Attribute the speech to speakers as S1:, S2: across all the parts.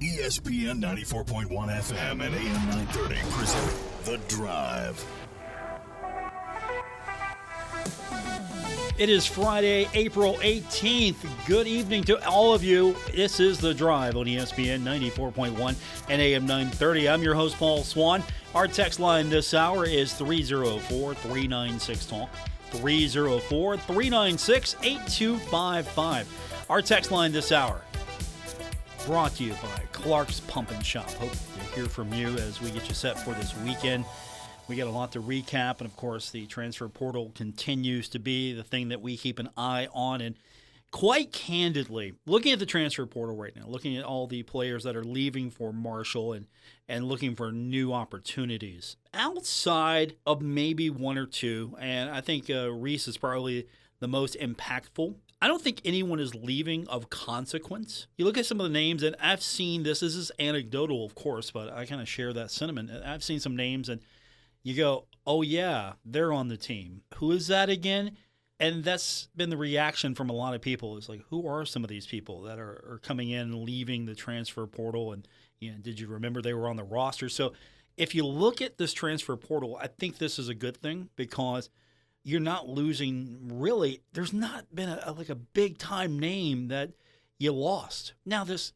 S1: ESPN 94.1 FM and AM 930 present The Drive.
S2: It is Friday, April 18th. Good evening to all of you. This is The Drive on ESPN 94.1 and AM 930. I'm your host, Paul Swann. Our text line this hour is 304-396-TALK, 304-396-8255. Our text line this hour brought to you by Clark's Pump and Shop. Hope to hear from you as we get you set for this weekend. We got a lot to recap, and of course, the transfer portal continues to be the thing that we keep an eye on. And quite candidly, looking at the transfer portal right now, looking at all the players that are leaving for Marshall and looking for new opportunities, outside of maybe one or two, and I think Reese is probably the most impactful. I don't think anyone is leaving of consequence. You look at some of the names, and I've seen this is anecdotal, of course, but I kind of share that sentiment. I've seen some names, and you go, oh, yeah, they're on the team. Who is that again? And that's been the reaction from a lot of people. It's like, who are some of these people that are coming in and leaving the transfer portal? And did you remember they were on the roster? So if you look at this transfer portal, I think this is a good thing because you're not losing really. There's not been a big-time name that you lost. Now, this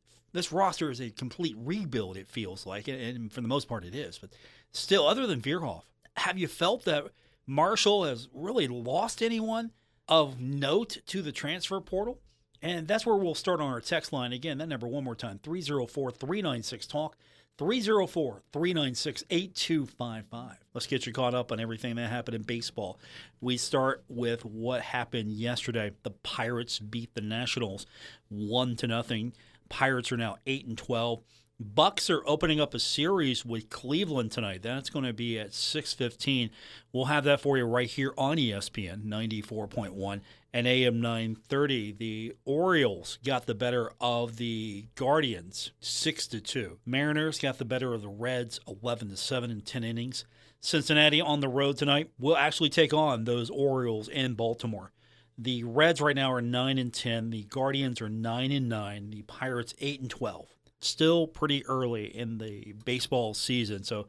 S2: roster is a complete rebuild, it feels like, and for the most part it is. But still, other than Veerhoff, have you felt that Marshall has really lost anyone of note to the transfer portal? And that's where we'll start on our text line. Again, that number one more time, 304-396-TALK, 304-396-8255. Let's get you caught up on everything that happened in baseball. We start with what happened yesterday. The Pirates beat the Nationals 1-0. Pirates are now 8-12. Bucks are opening up a series with Cleveland tonight. That's going to be at 6:15. We'll have that for you right here on ESPN 94.1 and AM 930. The Orioles got the better of the Guardians 6-2. Mariners got the better of the Reds 11-7 in 10 innings. Cincinnati on the road tonight will actually take on those Orioles in Baltimore. The Reds right now are 9-10. The Guardians are 9-9. The Pirates 8-12. Still pretty early in the baseball season, so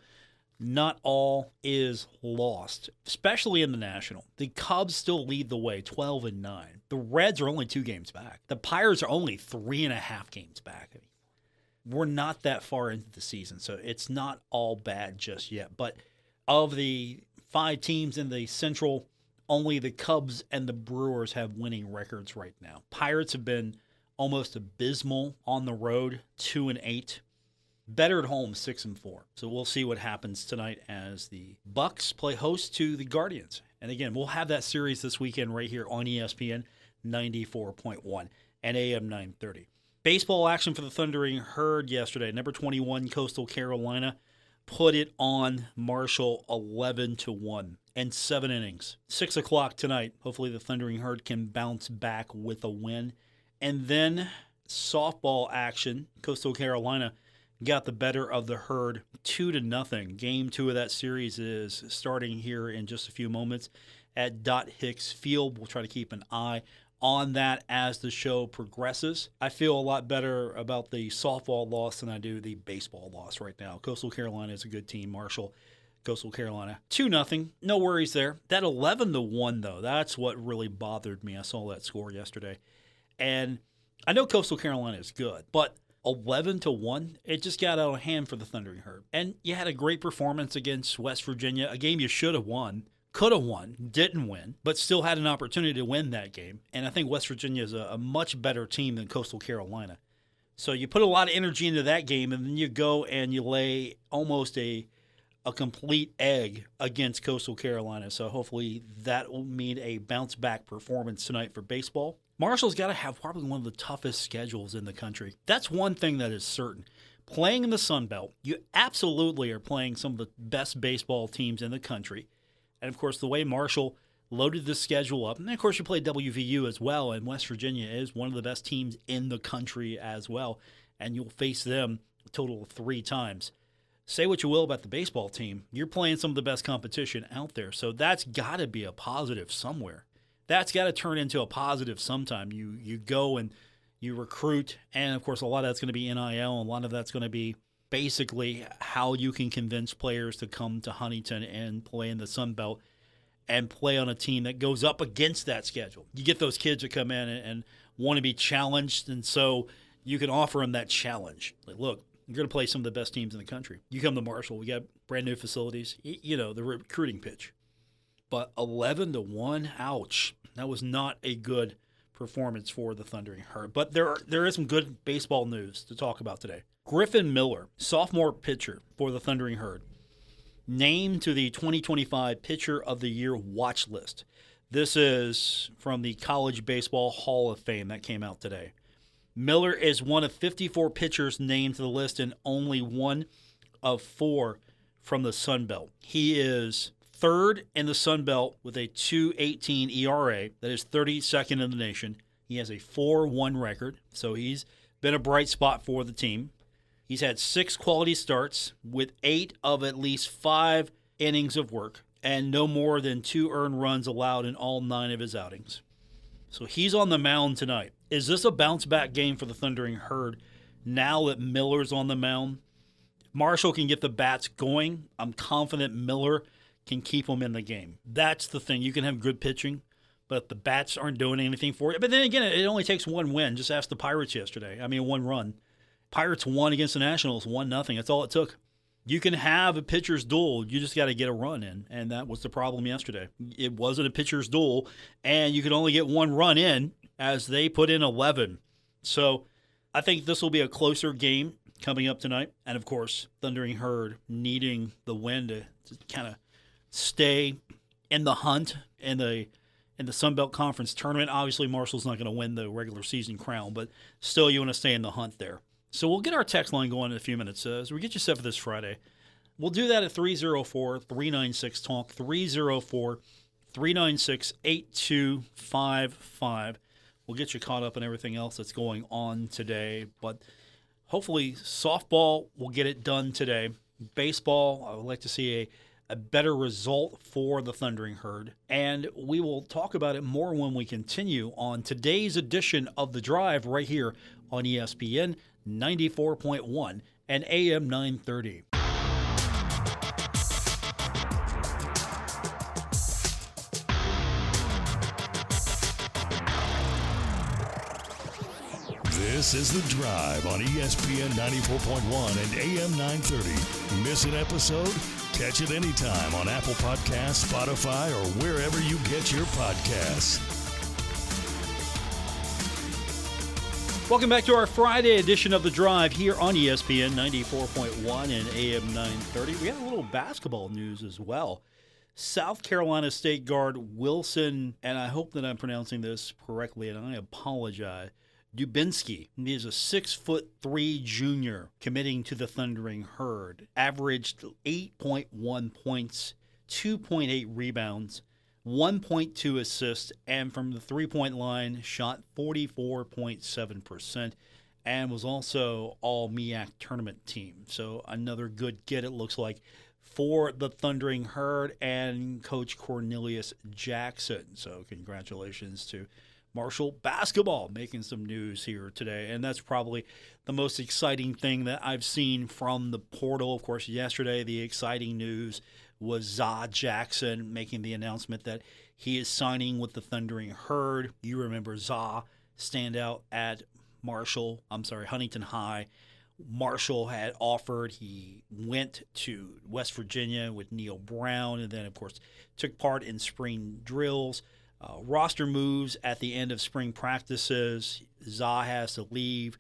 S2: not all is lost, especially in the National. The Cubs still lead the way, 12-9. The Reds are only 2 games back. The Pirates are only 3.5 games back. I mean, we're not that far into the season, so it's not all bad just yet. But of the 5 teams in the Central, only the Cubs and the Brewers have winning records right now. Pirates have been almost abysmal on the road, 2-8. Better at home, 6-4. So we'll see what happens tonight as the Bucks play host to the Guardians. And again, we'll have that series this weekend right here on ESPN 94.1 and AM 930. Baseball action for the Thundering Herd yesterday. Number 21, Coastal Carolina, put it on Marshall 11-1 and 7 innings. 6 o'clock tonight. Hopefully the Thundering Herd can bounce back with a win. And then softball action. Coastal Carolina got the better of the Herd 2-0. Game 2 of that series is starting here in just a few moments at Dot Hicks Field. We'll try to keep an eye on that as the show progresses. I feel a lot better about the softball loss than I do the baseball loss right now. Coastal Carolina is a good team. Marshall, Coastal Carolina, 2-0. No worries there. That 11-1, though, that's what really bothered me. I saw that score yesterday. And I know Coastal Carolina is good, but 11-1, it just got out of hand for the Thundering Herd. And you had a great performance against West Virginia, a game you should have won, could have won, didn't win, but still had an opportunity to win that game. And I think West Virginia is a much better team than Coastal Carolina. So you put a lot of energy into that game, and then you go and you lay almost a complete egg against Coastal Carolina. So hopefully that will mean a bounce-back performance tonight for baseball. Marshall's got to have probably one of the toughest schedules in the country. That's one thing that is certain. Playing in the Sun Belt, you absolutely are playing some of the best baseball teams in the country. And, of course, the way Marshall loaded the schedule up, and, of course, you play WVU as well, and West Virginia is one of the best teams in the country as well, and you'll face them a total of 3 times. Say what you will about the baseball team, you're playing some of the best competition out there, so that's got to be a positive somewhere. That's got to turn into a positive sometime. You go and you recruit, and of course a lot of that's going to be NIL, and a lot of that's going to be basically how you can convince players to come to Huntington and play in the Sun Belt and play on a team that goes up against that schedule. You get those kids that come in and want to be challenged, and so you can offer them that challenge. Like, look, you're going to play some of the best teams in the country. You come to Marshall, we got brand new facilities, the recruiting pitch. But 11-1, ouch. That was not a good performance for the Thundering Herd. But there is some good baseball news to talk about today. Griffin Miller, sophomore pitcher for the Thundering Herd, named to the 2025 Pitcher of the Year watch list. This is from the College Baseball Hall of Fame that came out today. Miller is one of 54 pitchers named to the list and only one of 4 from the Sun Belt. He is third in the Sun Belt with a 2.18 ERA. That is 32nd in the nation. He has a 4-1 record, so he's been a bright spot for the team. He's had 6 quality starts with 8 of at least 5 innings of work and no more than 2 earned runs allowed in all 9 of his outings. So he's on the mound tonight. Is this a bounce-back game for the Thundering Herd now that Miller's on the mound? If Marshall can get the bats going, I'm confident Miller can keep them in the game. That's the thing. You can have good pitching, but if the bats aren't doing anything for you. But then again, it only takes one win. Just ask the Pirates yesterday. One run. Pirates won against the Nationals, 1-0. That's all it took. You can have a pitcher's duel. You just got to get a run in, and that was the problem yesterday. It wasn't a pitcher's duel, and you could only get one run in as they put in 11. So I think this will be a closer game coming up tonight. And, of course, Thundering Herd needing the win to kind of stay in the hunt in the Sun Belt Conference tournament. Obviously, Marshall's not going to win the regular season crown, but still you want to stay in the hunt there. So we'll get our text line going in a few minutes as we get you set for this Friday. We'll do that at 304-396-TALK, 304-396-8255. We'll get you caught up on everything else that's going on today, but hopefully softball will get it done today. Baseball, I would like to see a better result for the Thundering Herd, and we will talk about it more when we continue on today's edition of The Drive right here on ESPN 94.1 and AM 930.
S1: This is The Drive on ESPN 94.1 and AM 930. Miss an episode? Catch it anytime on Apple Podcasts, Spotify, or wherever you get your podcasts.
S2: Welcome back to our Friday edition of The Drive here on ESPN 94.1 and AM 930. We have a little basketball news as well. South Carolina State guard Wilson, and I hope that I'm pronouncing this correctly, and I apologize, Dubinsky. He is a 6'3" junior committing to the Thundering Herd. Averaged 8.1 points, 2.8 rebounds, 1.2 assists, and from the three-point line, shot 44.7%, and was also all MEAC tournament team. So another good get, it looks like, for the Thundering Herd and Coach Cornelius Jackson. So congratulations to Marshall basketball making some news here today, and that's probably the most exciting thing that I've seen from the portal. Of course, yesterday the exciting news was Za Jackson making the announcement that he is signing with the Thundering Herd. You remember Za stand out at Huntington High. Marshall had offered. He went to West Virginia with Neil Brown, and then, of course, took part in spring drills. Roster moves at the end of spring practices. Za has to leave.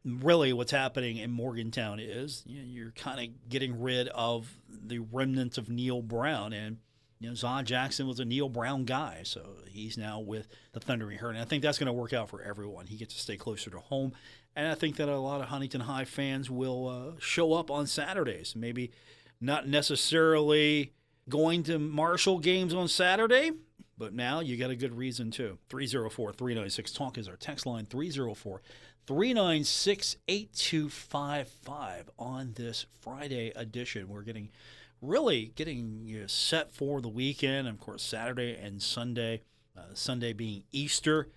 S2: Really, what's happening in Morgantown is you're kind of getting rid of the remnants of Neil Brown. And Za Jackson was a Neil Brown guy, so he's now with the Thundering Herd. And I think that's going to work out for everyone. He gets to stay closer to home. And I think that a lot of Huntington High fans will show up on Saturdays. Maybe not necessarily going to Marshall games on Saturday, but now you got a good reason too. 304-396-TALK is our text line, 304-396-8255 on this Friday edition. We're getting set for the weekend. Of course, Saturday and Sunday, Sunday being Easter.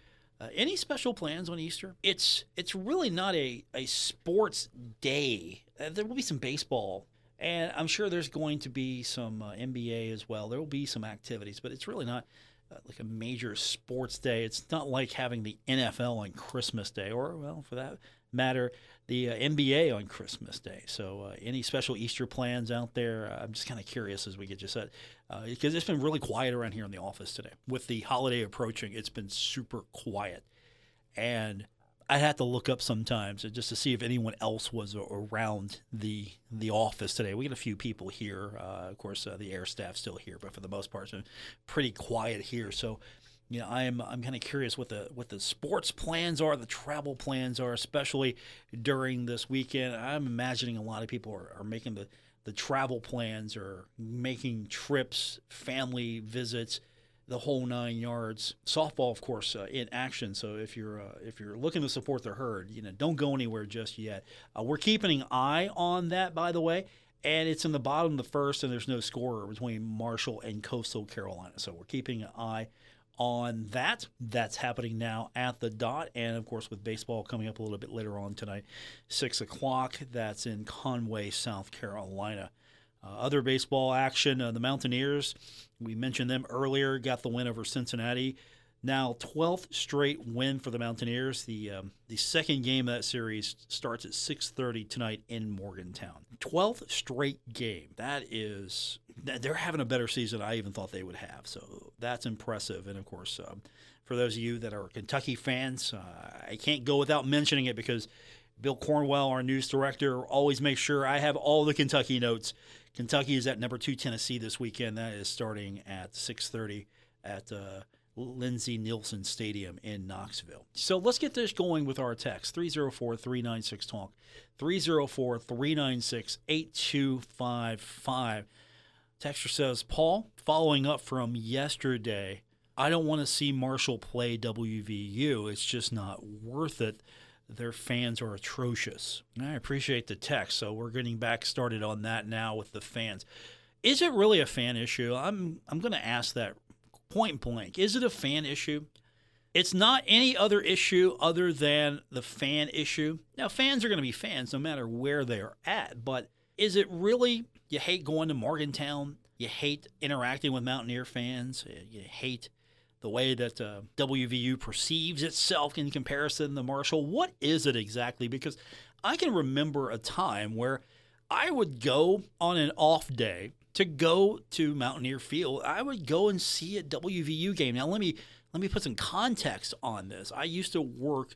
S2: Any special plans on Easter? It's really not a sports day. There will be some baseball, and I'm sure there's going to be some NBA as well. There will be some activities, but it's really not like a major sports day. It's not like having the NFL on Christmas Day, or, well, for that matter, the NBA on Christmas Day. So any special Easter plans out there? I'm just kind of curious as we get you set, because it's been really quiet around here in the office today. With the holiday approaching, it's been super quiet. And I had to look up sometimes just to see if anyone else was around the office today. We got a few people here. Of course, the air staff's still here, but for the most part, it's been pretty quiet here. So, I'm kind of curious what the sports plans are, the travel plans are, especially during this weekend. I'm imagining a lot of people are making the travel plans, or making trips, family visits, the whole 9 yards. Softball, of course, in action. So if you're looking to support the Herd, don't go anywhere just yet. We're keeping an eye on that, by the way, and it's in the bottom of the first, and there's no scorer between Marshall and Coastal Carolina. So we're keeping an eye on that. That's happening now at the dot, and of course with baseball coming up a little bit later on tonight, 6 o'clock. That's in Conway, South Carolina. Other baseball action, the Mountaineers, we mentioned them earlier, got the win over Cincinnati. Now 12th straight win for the Mountaineers. The second game of that series starts at 6:30 tonight in Morgantown. 12th straight game. They're having a better season than I even thought they would have. So that's impressive. And of course, for those of you that are Kentucky fans, I can't go without mentioning it, because Bill Cornwell, our news director, always makes sure I have all the Kentucky notes. Kentucky is at number 2 Tennessee this weekend. That is starting at 6:30 at Lindsey Nielsen Stadium in Knoxville. So let's get this going with our text, 304-396-TALK, 304-396-8255. Texter says, Paul, following up from yesterday, I don't want to see Marshall play WVU. It's just not worth it. Their fans are atrocious. And I appreciate the text, so we're getting back started on that now with the fans. Is it really a fan issue? I'm going to ask that point blank. Is it a fan issue? It's not any other issue other than the fan issue. Now, fans are going to be fans no matter where they're at, but is it really, you hate going to Morgantown, you hate interacting with Mountaineer fans, you hate the way that WVU perceives itself in comparison to Marshall? What is it exactly? Because I can remember a time where I would go on an off day to go to Mountaineer Field. I would go and see a WVU game. Now, let me put some context on this. I used to work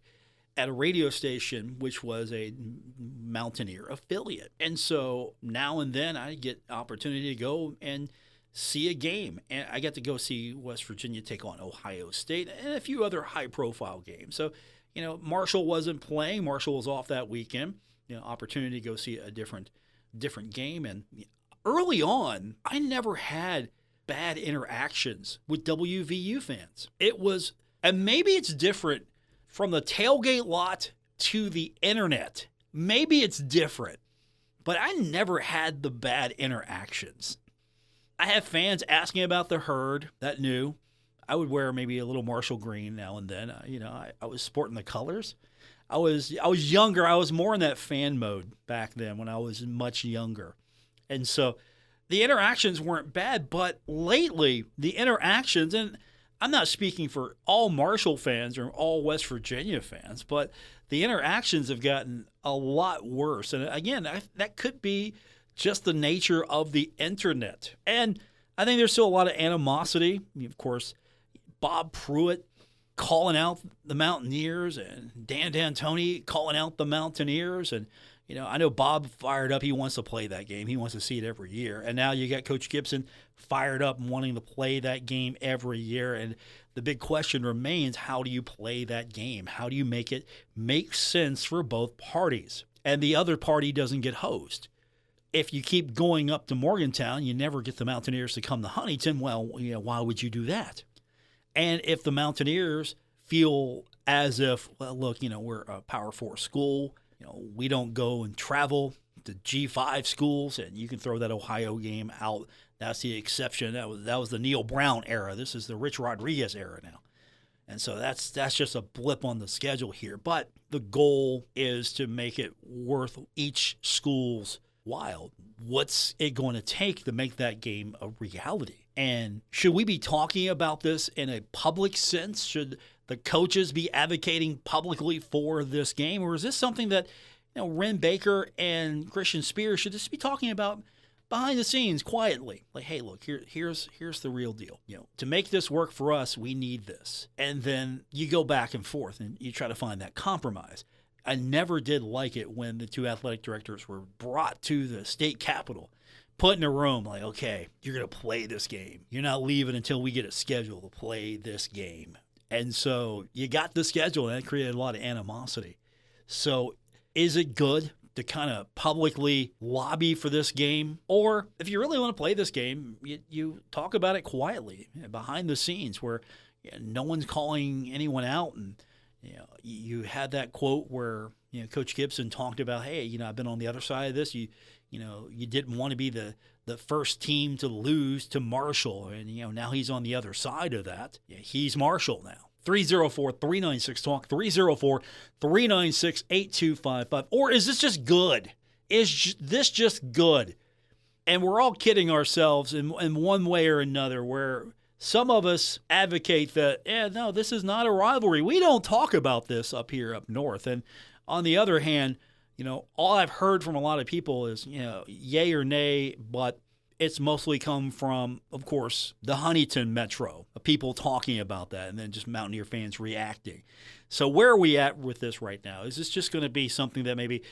S2: at a radio station which was a Mountaineer affiliate. And so now and then I get opportunity to go and see a game. And I got to go see West Virginia take on Ohio State and a few other high-profile games. So, Marshall wasn't playing. Marshall was off that weekend. Opportunity to go see a different game. And early on, I never had bad interactions with WVU fans. It was, and maybe it's different from the tailgate lot to the internet. Maybe it's different, but I never had the bad interactions. I have fans asking about the Herd that knew. I would wear maybe a little Marshall green now and then. I was sporting the colors. I was younger. I was more in that fan mode back then when I was much younger. And so the interactions weren't bad, but lately the interactions, and I'm not speaking for all Marshall fans or all West Virginia fans, but the interactions have gotten a lot worse. And again, that could be just the nature of the internet. And I think there's still a lot of animosity. Of course, Bob Pruitt calling out the Mountaineers and Dan D'Antoni calling out the Mountaineers. And, I know Bob fired up. He wants to play that game. He wants to see it every year. And now you got Coach Gibson fired up and wanting to play that game every year. And the big question remains, how do you play that game? How do you make it make sense for both parties? And the other party doesn't get hosed. If you keep going up to Morgantown, you never get the Mountaineers to come to Huntington. Well, why would you do that? And if the Mountaineers feel as if, well, look, we're a Power 4 school, we don't go and travel to G5 schools, and you can throw that Ohio game out. That's the exception. That was the Neil Brown era. This is the Rich Rodriguez era now. And so that's just a blip on the schedule here. But the goal is to make it worth each school's while. What's it going to take to make that game a reality? And should we be talking about this in a public sense? Should the coaches be advocating publicly for this game? Or is this something that Ren Baker and Christian Spears should just be talking about behind the scenes quietly? Like, hey, look, here's the real deal. To make this work for us, we need this. And then you go back and forth and you try to find that compromise. I never did like it when the two athletic directors were brought to the state capitol, put in a room like, okay, you're going to play this game. You're not leaving until we get a schedule to play this game. And so you got the schedule, and that created a lot of animosity. So is it good to kind of publicly lobby for this game? Or if you really want to play this game, you talk about it quietly behind the scenes where no one's calling anyone out. And you had that quote where Coach Gibson talked about, hey, I've been on the other side of this. You didn't want to be the first team to lose to Marshall, and now he's on the other side of that. He's Marshall now. 304-396-TALK, 304-396-8255. Or is this just good? Is this just good? And we're all kidding ourselves in one way or another, where some of us advocate that, no, this is not a rivalry. We don't talk about this up here up north. And on the other hand, all I've heard from a lot of people is, yay or nay, but it's mostly come from, of course, the Huntington Metro, people talking about that, and then just Mountaineer fans reacting. So where are we at with this right now? Is this just going to be something that maybe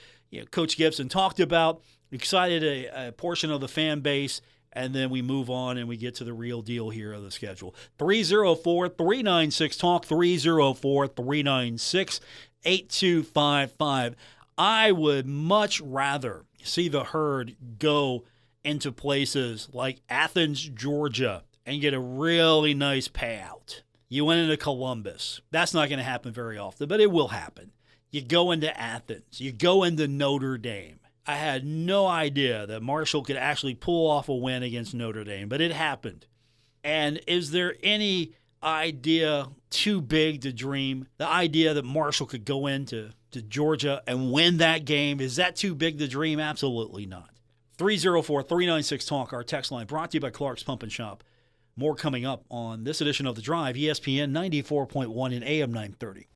S2: Coach Gibson talked about, excited a portion of the fan base, and then we move on and we get to the real deal here of the schedule? 304-396-TALK, 304-396-8255. I would much rather see the Herd go into places like Athens, Georgia, and get a really nice payout. You went into Columbus. That's not going to happen very often, but it will happen. You go into Athens. You go into Notre Dame. I had no idea that Marshall could actually pull off a win against Notre Dame, but it happened. And is there any idea too big to dream? The idea that Marshall could go into Georgia and win that game, is that too big to dream? Absolutely not. 304-396-TALK, our text line, brought to you by Clark's Pump and Shop. More coming up on this edition of The Drive, ESPN 94.1 and AM 930.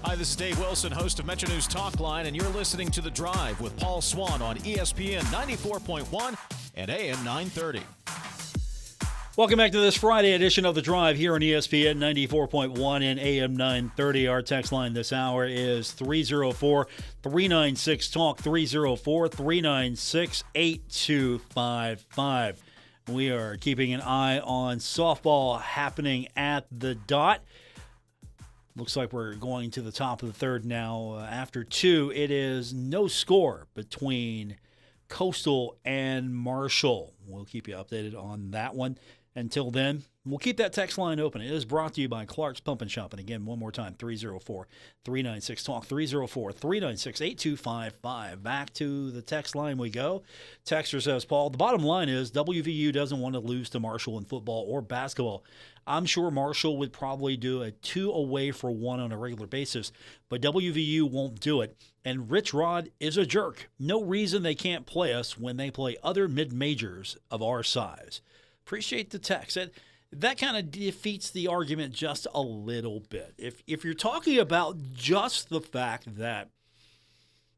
S3: Hi, this is Dave Wilson, host of Metro News Talk Line, and you're listening to The Drive with Paul Swann on ESPN 94.1 and AM 930.
S2: Welcome back to this Friday edition of The Drive here on ESPN 94.1 and AM 930. Our text line this hour is 304-396-TALK, 304-396-8255. We are keeping an eye on softball happening at the Dot. Looks like we're going to the top of the third now. After two, it is no score between Coastal and Marshall. We'll keep you updated on that one. Until then, we'll keep that text line open. It is brought to you by Clark's Pump and Shop. And again, one more time, 304-396-TALK, 304-396-8255. Back to the text line we go. Texter says, Paul, the bottom line is WVU doesn't want to lose to Marshall in football or basketball. I'm sure Marshall would probably do a 2 away for 1 on a regular basis, but WVU won't do it. And Rich Rod is a jerk. No reason they can't play us when they play other mid-majors of our size. Appreciate the text. That kind of defeats the argument just a little bit. If you're talking about just the fact that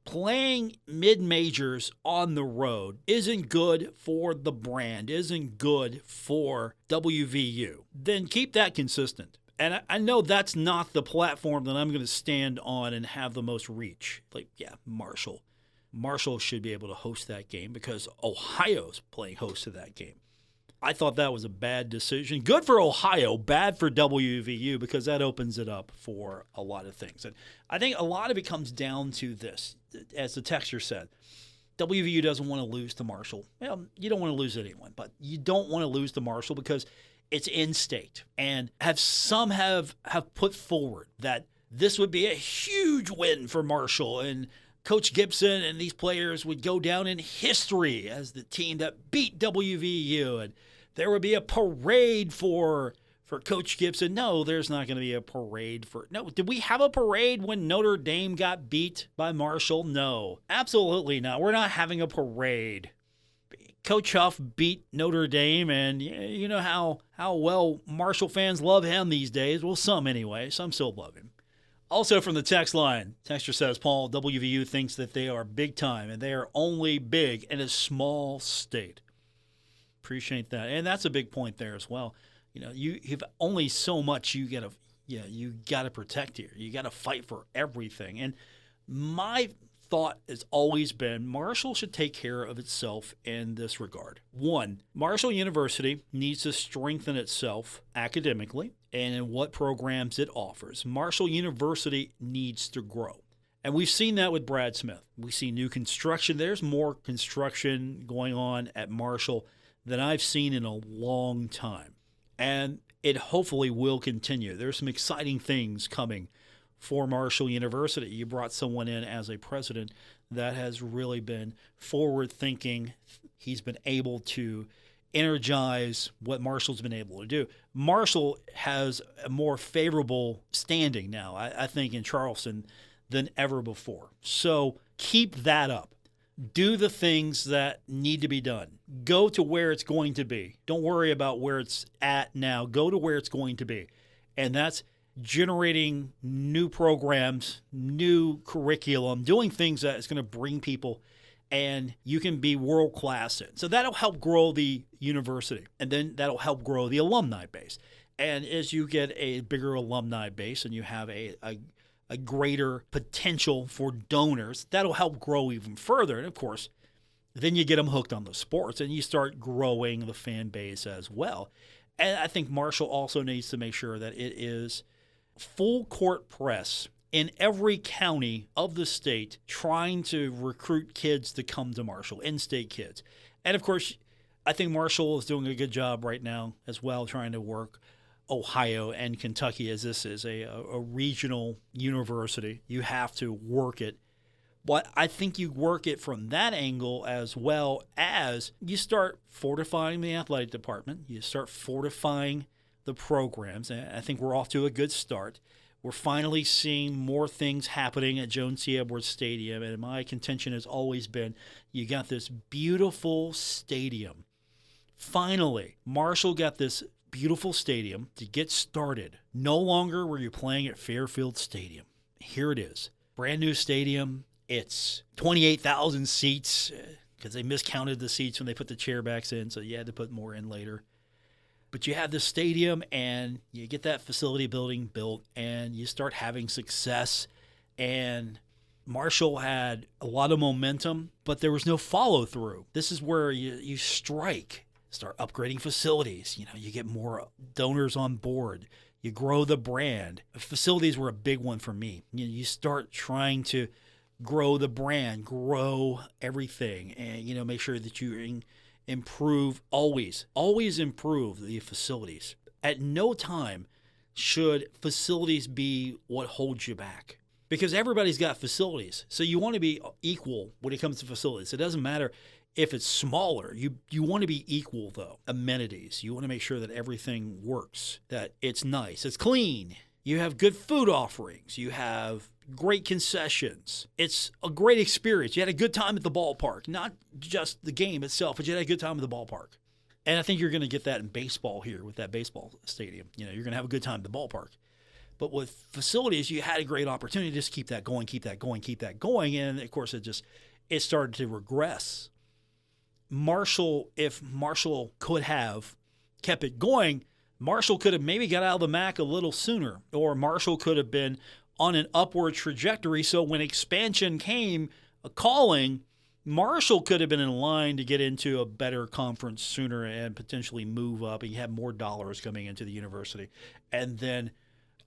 S2: playing mid-majors on the road isn't good for the brand, isn't good for WVU, then keep that consistent. And I know that's not the platform that I'm going to stand on and have the most reach. Like, yeah, Marshall. Marshall should be able to host that game because Ohio's playing host to that game. I thought that was a bad decision. Good for Ohio, bad for WVU because that opens it up for a lot of things. And I think a lot of it comes down to this. As the texter said, WVU doesn't want to lose to Marshall. Well, you don't want to lose anyone, but you don't want to lose to Marshall because it's in-state. And some have put forward that this would be a huge win for Marshall and Coach Gibson and these players would go down in history as the team that beat WVU, and there would be a parade for Coach Gibson. No, there's not going to be a parade for – no, did we have a parade when Notre Dame got beat by Marshall? No, absolutely not. We're not having a parade. Coach Huff beat Notre Dame, and you know how well Marshall fans love him these days. Well, some anyway. Some still love him. Also from the text line, texter says, Paul, WVU thinks that they are big time, and they are only big in a small state. Appreciate that. And that's a big point there as well. You've only so much you gotta protect here. You gotta fight for everything. And my thought has always been Marshall should take care of itself in this regard. One, Marshall University needs to strengthen itself academically and in what programs it offers. Marshall University needs to grow. And we've seen that with Brad Smith. We see new construction. There's more construction going on at Marshall than I've seen in a long time. And it hopefully will continue. There's some exciting things coming for Marshall University. You brought someone in as a president that has really been forward-thinking. He's been able to energize what Marshall's been able to do. Marshall has a more favorable standing now, I think, in Charleston than ever before. So keep that up. Do the things that need to be done. Go to where it's going to be. Don't worry about where it's at now. Go to where it's going to be. And that's generating new programs, new curriculum, doing things that is going to bring people and you can be world-class in. So that'll help grow the university, and then that'll help grow the alumni base. And as you get a bigger alumni base and you have a greater potential for donors, that'll help grow even further. And, of course, then you get them hooked on the sports, and you start growing the fan base as well. And I think Marshall also needs to make sure that it is full court press in every county of the state trying to recruit kids to come to Marshall, in-state kids. And, of course, I think Marshall is doing a good job right now as well, trying to work Ohio and Kentucky, as this is a regional university. You have to work it. But I think you work it from that angle as well as you start fortifying the athletic department. You start fortifying the programs. And I think we're off to a good start. We're finally seeing more things happening at Jones C. Edwards Stadium. And my contention has always been you got this beautiful stadium. Finally, Marshall got this beautiful stadium to get started. No longer were you playing at Fairfield Stadium. Here it is. Brand new stadium. It's 28,000 seats because they miscounted the seats when they put the chairbacks in, so you had to put more in later. But you have this stadium, and you get that facility building built, and you start having success. And Marshall had a lot of momentum, but there was no follow-through. This is where you strike. Start upgrading facilities. You get more donors on board. You grow the brand. Facilities were a big one for me. You start trying to grow the brand, grow everything, and make sure that you improve always improve the facilities. At no time should facilities be what holds you back, because everybody's got facilities. So you want to be equal when it comes to facilities. It doesn't matter if it's smaller. You want to be equal, though. Amenities. You want to make sure that everything works, that it's nice, it's clean. You have good food offerings. You have great concessions. It's a great experience. You had a good time at the ballpark, not just the game itself, but you had a good time at the ballpark. And I think you're going to get that in baseball here with that baseball stadium. You're going to have a good time at the ballpark. But with facilities, you had a great opportunity to just keep that going. And, of course, it started to regress. If Marshall could have kept it going, Marshall could have maybe got out of the MAC a little sooner, or Marshall could have been on an upward trajectory. So when expansion came calling, Marshall could have been in line to get into a better conference sooner and potentially move up, and you have more dollars coming into the university. And then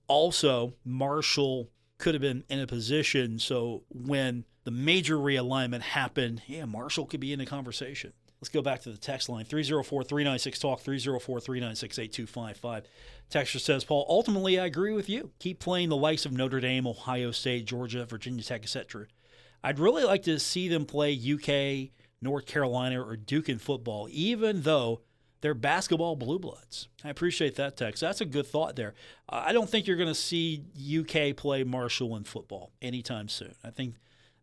S2: also Marshall could have been in a position so when the major realignment happened, Marshall could be in the conversation. Let's go back to the text line, 304-396-TALK, 304-396-8255. Texter says, Paul, ultimately I agree with you. Keep playing the likes of Notre Dame, Ohio State, Georgia, Virginia Tech, etc. I'd really like to see them play UK, North Carolina, or Duke in football, even though they're basketball blue bloods. I appreciate that text. That's a good thought there. I don't think you're going to see UK play Marshall in football anytime soon. I think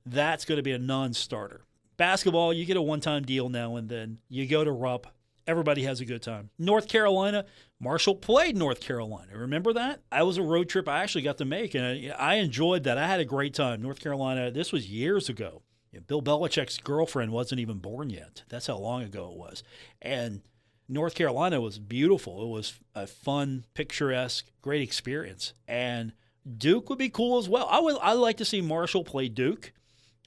S2: that's going to be a non-starter. Basketball, you get a one-time deal now and then. You go to Rupp. Everybody has a good time. North Carolina, Marshall played North Carolina. Remember that? That was a road trip I actually got to make, and I enjoyed that. I had a great time. North Carolina, this was years ago. Bill Belichick's girlfriend wasn't even born yet. That's how long ago it was. And North Carolina was beautiful. It was a fun, picturesque, great experience. And Duke would be cool as well. I'd like to see Marshall play Duke.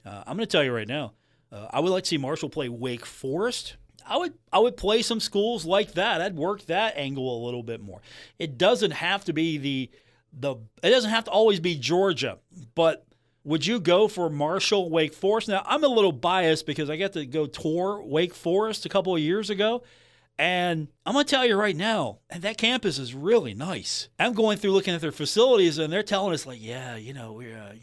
S2: I'm going to tell you right now, I would like to see Marshall play Wake Forest. I would play some schools like that. I'd work that angle a little bit more. It doesn't have to be it doesn't have to always be Georgia, but would you go for Marshall, Wake Forest? Now, I'm a little biased because I got to go tour Wake Forest a couple of years ago, and I'm going to tell you right now, that campus is really nice. I'm going through looking at their facilities, and they're telling us, like, yeah, we're,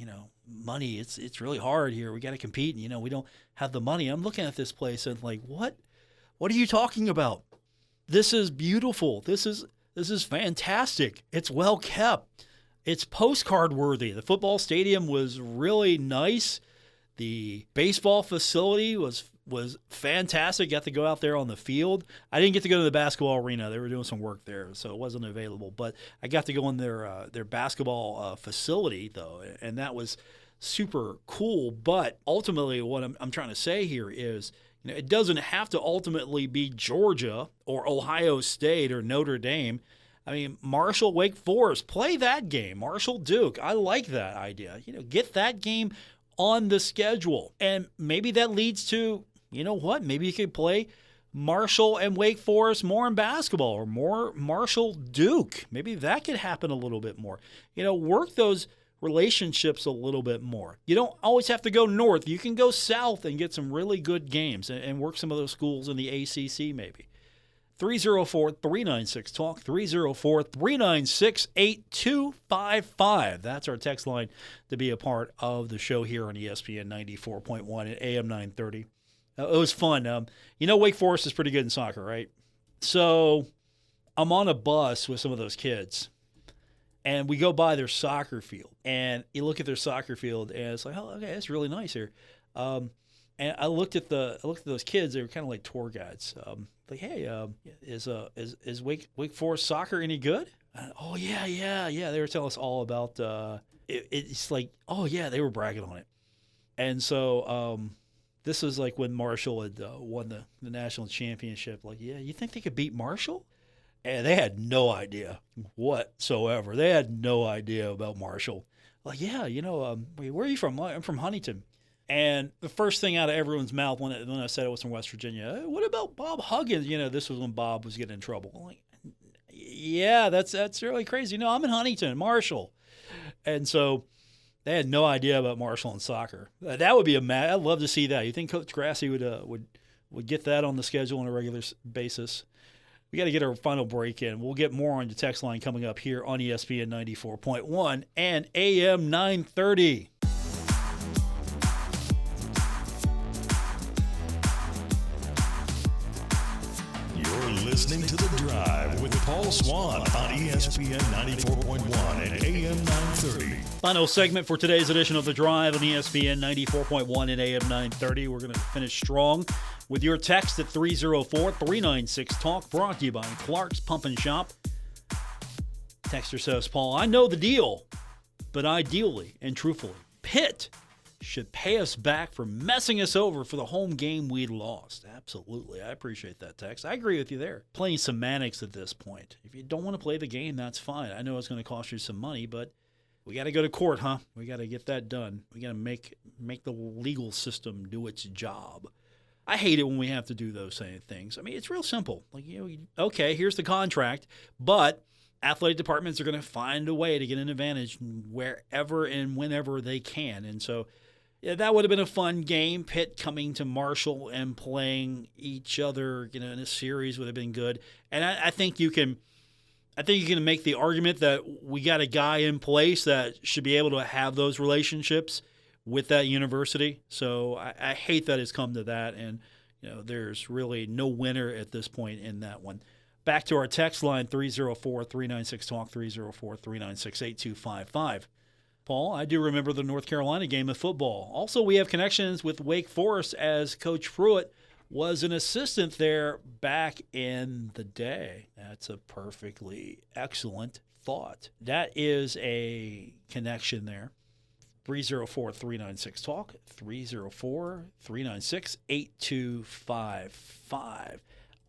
S2: money, it's really hard here. We got to compete, and, we don't have the money. I'm looking at this place and like, what? What are you talking about? This is beautiful. This is fantastic. It's well kept. It's postcard worthy. The football stadium was really nice. The baseball facility was fantastic. Got to go out there on the field. I didn't get to go to the basketball arena. They were doing some work there, so it wasn't available. But I got to go in their basketball facility, though, and that was super cool. But ultimately, what I'm trying to say here is, it doesn't have to ultimately be Georgia or Ohio State or Notre Dame. I mean, Marshall, Wake Forest, play that game. Marshall, Duke, I like that idea. Get that game on the schedule. And maybe that leads to, maybe you could play Marshall and Wake Forest more in basketball, or more Marshall, Duke. Maybe that could happen a little bit more. Work those relationships a little bit more. You don't always have to go north. You can go south and get some really good games and work some of those schools in the ACC maybe. 304-396-TALK, 304-396-8255. That's our text line to be a part of the show here on ESPN 94.1 and AM 930. It was fun. Wake Forest is pretty good in soccer, right? So I'm on a bus with some of those kids, and we go by their soccer field, and you look at their soccer field, and it's like, oh, okay, that's really nice here. And I looked at those kids. They were kind of like tour guides. Like, hey, is Wake Forest soccer any good? Oh yeah. They were telling us all about. It's like, oh yeah, they were bragging on it. And so this was like when Marshall had won the national championship. Like, yeah, you think they could beat Marshall? And they had no idea whatsoever. They had no idea about Marshall. Like, yeah, where are you from? I'm from Huntington. And the first thing out of everyone's mouth when I said I was from West Virginia, hey, what about Bob Huggins? This was when Bob was getting in trouble. I'm like, yeah, that's really crazy. No, I'm in Huntington, Marshall. And so they had no idea about Marshall and soccer. That would be I'd love to see that. You think Coach Grassi would get that on the schedule on a regular basis? We got to get our final break in. We'll get more on the text line coming up here on ESPN 94.1 and AM 930.
S1: You're listening to The Drive with Paul Swann on ESPN 94.1 and AM 930.
S2: Final segment for today's edition of The Drive on ESPN 94.1 and AM 930. We're going to finish strong with your text at 304-396-TALK, brought to you by Clark's Pump and Shop. Texter says, Paul, I know the deal, but ideally and truthfully, Pitt should pay us back for messing us over for the home game we lost. Absolutely. I appreciate that text. I agree with you there. Playing semantics at this point. If you don't want to play the game, that's fine. I know it's going to cost you some money, but we got to go to court, huh? We got to get that done. We got to make the legal system do its job. I hate it when we have to do those same things. I mean, it's real simple. Like, okay, here's the contract, but athletic departments are going to find a way to get an advantage wherever and whenever they can. And so yeah, that would have been a fun game. Pitt coming to Marshall and playing each other, in a series would have been good. And I think you can make the argument that we got a guy in place that should be able to have those relationships with that university. So I hate that it's come to that, and there's really no winner at this point in that one. Back to our text line, 304-396-TALK, 304-396-8255. Paul, I do remember the North Carolina game of football. Also, we have connections with Wake Forest, as Coach Pruitt was an assistant there back in the day. That's a perfectly excellent thought. That is a connection there. 304-396-TALK, 304-396-8255.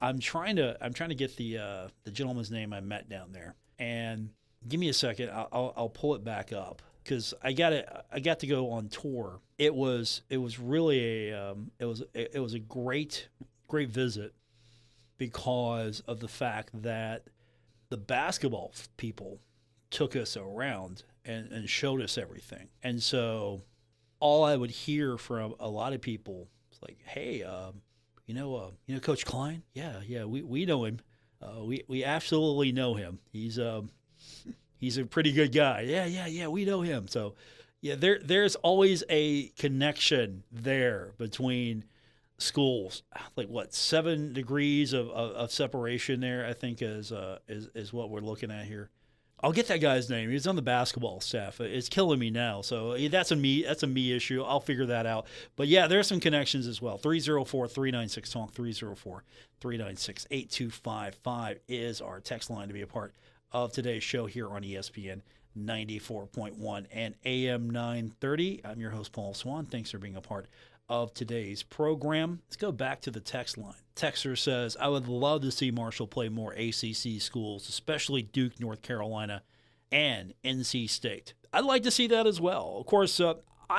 S2: I'm trying to get the gentleman's name I met down there, and give me a second. I'll pull it back up because I got to go on tour. It was really a great visit because of the fact that the basketball people took us around and showed us everything. And so all I would hear from a lot of people was like, "Hey, Coach Klein? Yeah, we know him. We absolutely know him. He's a pretty good guy. Yeah, we know him." So yeah, there's always a connection there between schools. Like 7 degrees of separation there, I think is what we're looking at here. I'll get that guy's name. He's on the basketball staff. It's killing me now. So that's a me issue. I'll figure that out. But yeah, there's some connections as well. 304-396-TALK, 304-396-8255 is our text line to be a part of today's show here on ESPN 94.1 and AM 930. I'm your host, Paul Swann. Thanks for being a part of today's program. Let's go back to the text line. Texter says, I would love to see Marshall play more ACC schools, especially Duke, North Carolina, and NC State. I'd like to see that as well. Of course, I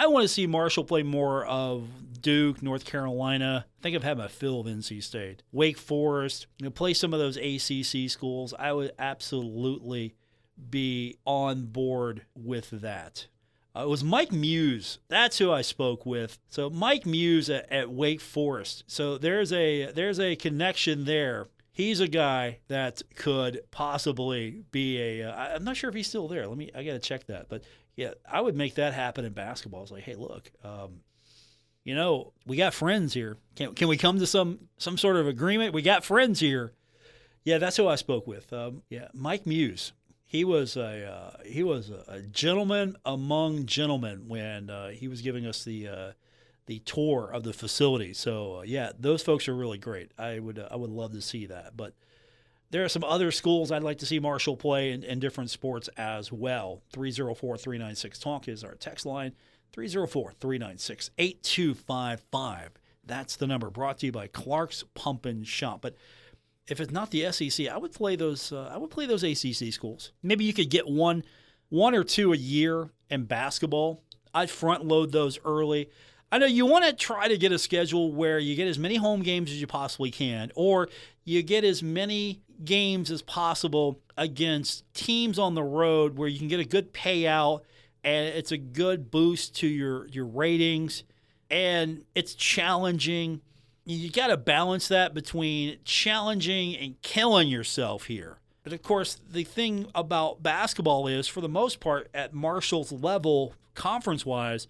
S2: want to see Marshall play more of Duke, North Carolina. I think I've had my fill of NC State. Wake Forest, play some of those ACC schools. I would absolutely be on board with that. It was Mike Muse. That's who I spoke with. So Mike Muse at Wake Forest. So there's a connection there. He's a guy that could possibly be I'm not sure if he's still there. I got to check that. But yeah, I would make that happen in basketball. It's like, hey, look, we got friends here. Can we come to some sort of agreement? We got friends here. Yeah, that's who I spoke with. Mike Muse. He was a gentleman among gentlemen when he was giving us the tour of the facility. So those folks are really great. I would love to see that. But there are some other schools I'd like to see Marshall play in different sports as well. 304-396-TALK is our text line. 304-396-8255. That's the number. Brought to you by Clark's Pump and Shop. But if it's not the SEC, I would play those. ACC schools. Maybe you could get one or two a year in basketball. I'd front load those early. I know you want to try to get a schedule where you get as many home games as you possibly can, or you get as many games as possible against teams on the road where you can get a good payout and it's a good boost to your ratings and it's challenging. You got to balance that between challenging and killing yourself here. But, of course, the thing about basketball is, for the most part, at Marshall's level, conference-wise,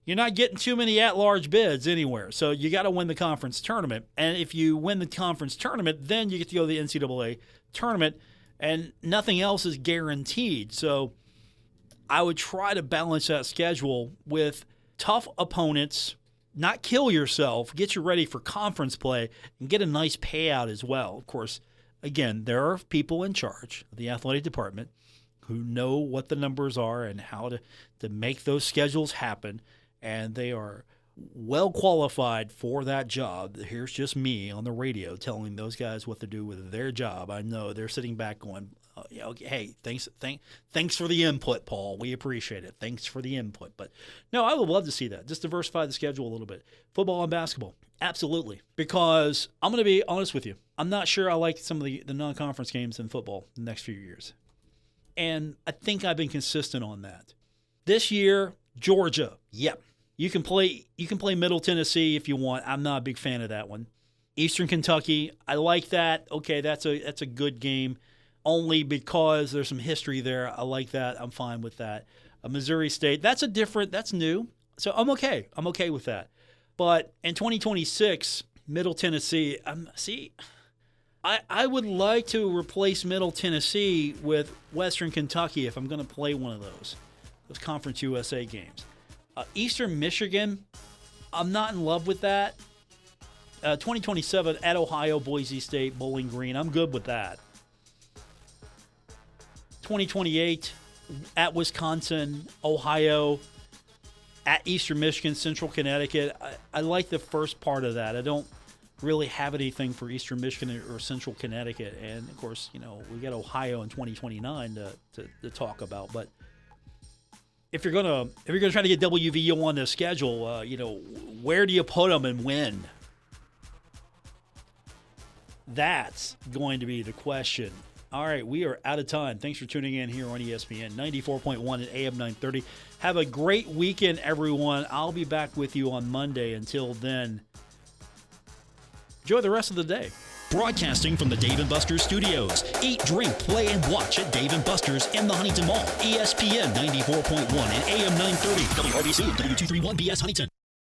S2: you're not getting too many at-large bids anywhere. So you got to win the conference tournament. And if you win the conference tournament, then you get to go to the NCAA tournament, and nothing else is guaranteed. So I would try to balance that schedule with tough opponents. Not kill yourself, get you ready for conference play, and get a nice payout as well. Of course, again, there are people in charge of the athletic department who know what the numbers are and how to make those schedules happen, and they are well qualified for that job. Here's just me on the radio telling those guys what to do with their job. I know they're sitting back going, hey, thanks for the input, Paul. We appreciate it. Thanks for the input. But no, I would love to see that. Just diversify the schedule a little bit. Football and basketball, absolutely. Because I'm going to be honest with you. I'm not sure I like some of the non-conference games in football the next few years. And I think I've been consistent on that. This year, Georgia, yep. You can play Middle Tennessee if you want. I'm not a big fan of that one. Eastern Kentucky, I like that. Okay, that's a good game. Only because there's some history there. I like that. I'm fine with that. Missouri State, that's new. So I'm okay. I'm okay with that. But in 2026, Middle Tennessee, I would like to replace Middle Tennessee with Western Kentucky if I'm going to play one of those Conference USA games. Eastern Michigan, I'm not in love with that. 2027 at Ohio, Boise State, Bowling Green, I'm good with that. 2028 at Wisconsin, Ohio, at Eastern Michigan, Central Connecticut. I like the first part of that. I don't really have anything for Eastern Michigan or Central Connecticut. And, of course, we got Ohio in 2029 to talk about. But if you're gonna try to get WVU on the schedule, where do you put them and when? That's going to be the question. All right, we are out of time. Thanks for tuning in here on ESPN 94.1 and AM 930. Have a great weekend, everyone. I'll be back with you on Monday. Until then, enjoy the rest of the day.
S4: Broadcasting from the Dave & Buster's studios. Eat, drink, play, and watch at Dave & Buster's in the Huntington Mall. ESPN 94.1 and AM 930. WRBC, W231BS Huntington.